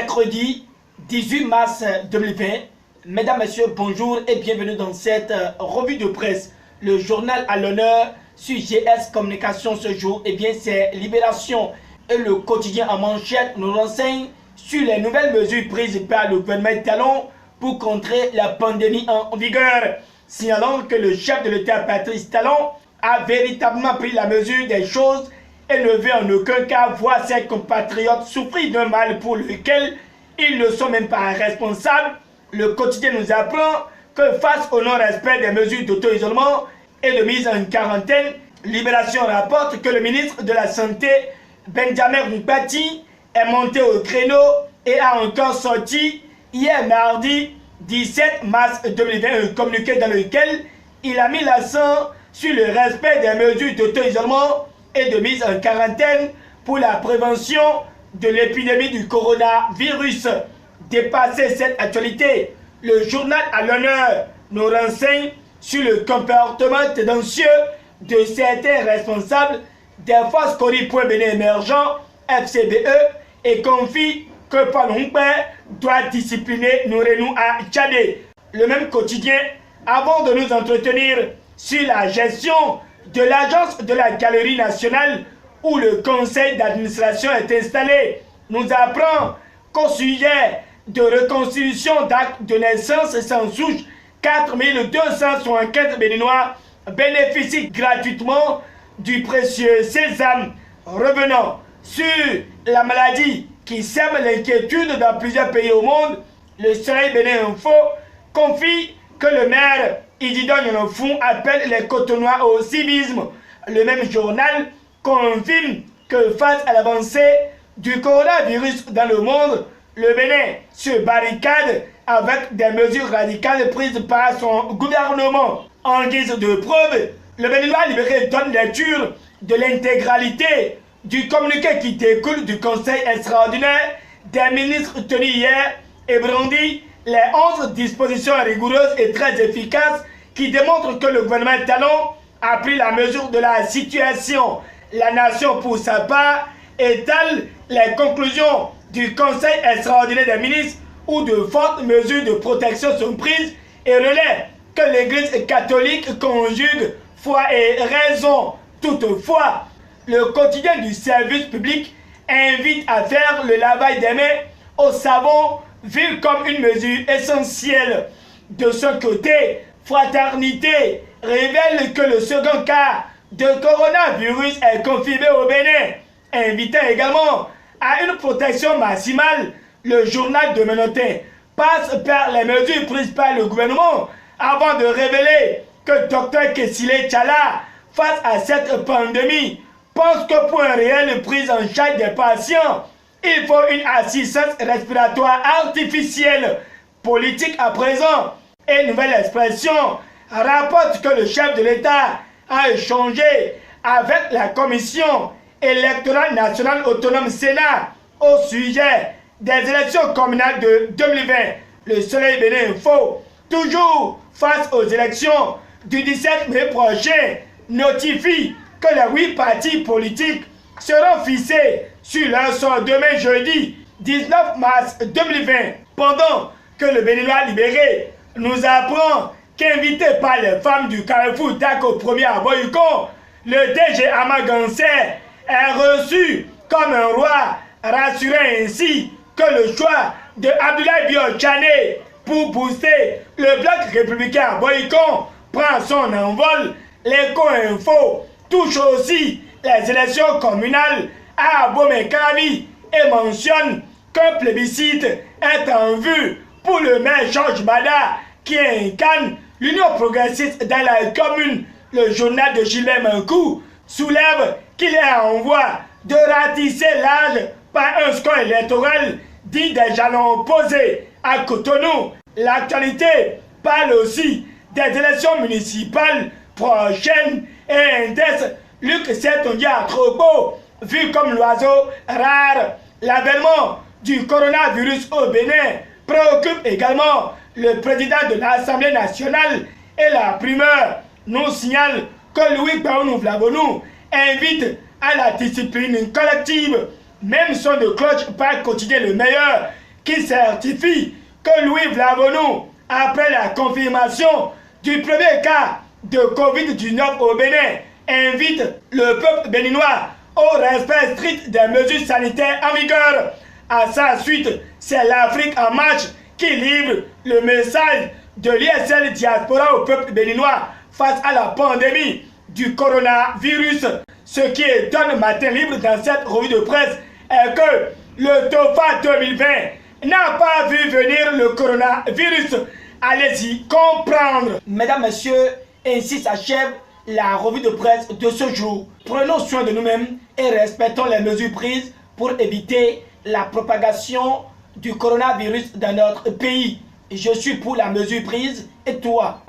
Mercredi 18 mars 2020. Mesdames, Messieurs, bonjour et bienvenue dans cette revue de presse. Le journal à l'honneur sur GS Communication ce jour, c'est Libération et le quotidien en manchette nous renseigne sur les nouvelles mesures prises par le gouvernement Talon pour contrer la pandémie en vigueur. Signalant que le chef de l'État Patrice Talon a véritablement pris la mesure des choses et ne veut en aucun cas voir ses compatriotes souffrir d'un mal pour lequel ils ne sont même pas responsables. Le quotidien nous apprend que face au non-respect des mesures d'auto-isolement et de mise en quarantaine, Libération rapporte que le ministre de la Santé, Benjamin Rupati, est monté au créneau et a encore sorti hier mardi 17 mars 2020 un communiqué dans lequel il a mis l'accent sur le respect des mesures d'auto-isolement et de mise en quarantaine pour la prévention de l'épidémie du coronavirus. Dépasser cette actualité, le journal à l'honneur nous renseigne sur le comportement tendancieux de certains responsables des forces Cori.Bénin émergents FCBE et confie que Paul Humbert doit discipliner Nourenou à Tchadé. Le même quotidien, avant de nous entretenir sur la gestion de l'agence de la Galerie nationale où le conseil d'administration est installé, nous apprend qu'au sujet de reconstitution d'actes de naissance sans souche, 4275 Béninois bénéficient gratuitement du précieux sésame. Revenant sur la maladie qui sème l'inquiétude dans plusieurs pays au monde, le Soleil Bénin Info confie que le maire Ididon Yonofou appelle les Cotonois au civisme. Le même journal confirme que face à l'avancée du coronavirus dans le monde, le Bénin se barricade avec des mesures radicales prises par son gouvernement. En guise de preuve, le Béninois libéré donne lecture de l'intégralité du communiqué qui découle du Conseil extraordinaire des ministres tenu hier et brandit les 11 dispositions rigoureuses et très efficaces qui démontrent que le gouvernement Talon a pris la mesure de la situation. La nation, pour sa part, étale les conclusions du Conseil extraordinaire des ministres où de fortes mesures de protection sont prises et relaie que l'Église catholique conjugue foi et raison. Toutefois, le quotidien du service public invite à faire le lavage des mains au savon vu comme une mesure essentielle. De ce côté, Fraternité révèle que le second cas de coronavirus est confirmé au Bénin, invitant également à une protection maximale. Le journal de Menotin passe par les mesures prises par le gouvernement avant de révéler que Dr Kessile Tchala, face à cette pandémie, pense que pour une réelle prise en charge des patients, il faut une assistance respiratoire artificielle. Politique à présent et nouvelle expression rapporte que le chef de l'État a échangé avec la Commission électorale nationale autonome Sénat au sujet des élections communales de 2020. Le Soleil Bénin Info, toujours face aux élections du 17 mai prochain, notifie que les 8 partis politiques seront fixés sur leur sort demain jeudi 19 mars 2020. Pendant que le Béninois libéré nous apprend qu'invité par les femmes du Carrefour Dako 1er à Boycon, le DG Amagansé est reçu comme un roi, rassurant ainsi que le choix de Abdoulaye Bio-Tchané pour booster le bloc républicain à Boycon prend son envol. L'éco-info touche aussi les élections communales à Abomey-Calavi et mentionne qu'un plébiscite est en vue pour le maire Georges Bada qui incarne l'Union progressiste dans la commune. Le journal de Gilbert Mankou soulève qu'il est en voie de ratisser l'âge par un score électoral dit des jalons posés à Cotonou. L'actualité parle aussi des élections municipales prochaines et index Luc Sertondia à Trobo, vu comme l'oiseau rare. L'avènement du coronavirus au Bénin préoccupe également le président de l'Assemblée nationale et la primeur nous signale que Louis Paounou Vlavonou invite à la discipline collective. Même son de cloche par quotidien le meilleur qui certifie que Louis Vlavonou, après la confirmation du premier cas de Covid-19 au Bénin, invite le peuple béninois au respect strict des mesures sanitaires en vigueur. À sa suite, c'est l'Afrique en marche qui livre le message de l'ISL Diaspora au peuple béninois face à la pandémie du coronavirus. Ce qui étonne Matin Libre dans cette revue de presse est que le TOFA 2020 n'a pas vu venir le coronavirus. Allez-y comprendre. Mesdames, Messieurs, ainsi s'achève la revue de presse de ce jour. Prenons soin de nous-mêmes et respectons les mesures prises pour éviter la propagation du coronavirus dans notre pays. Je suis pour la mesure prise et toi?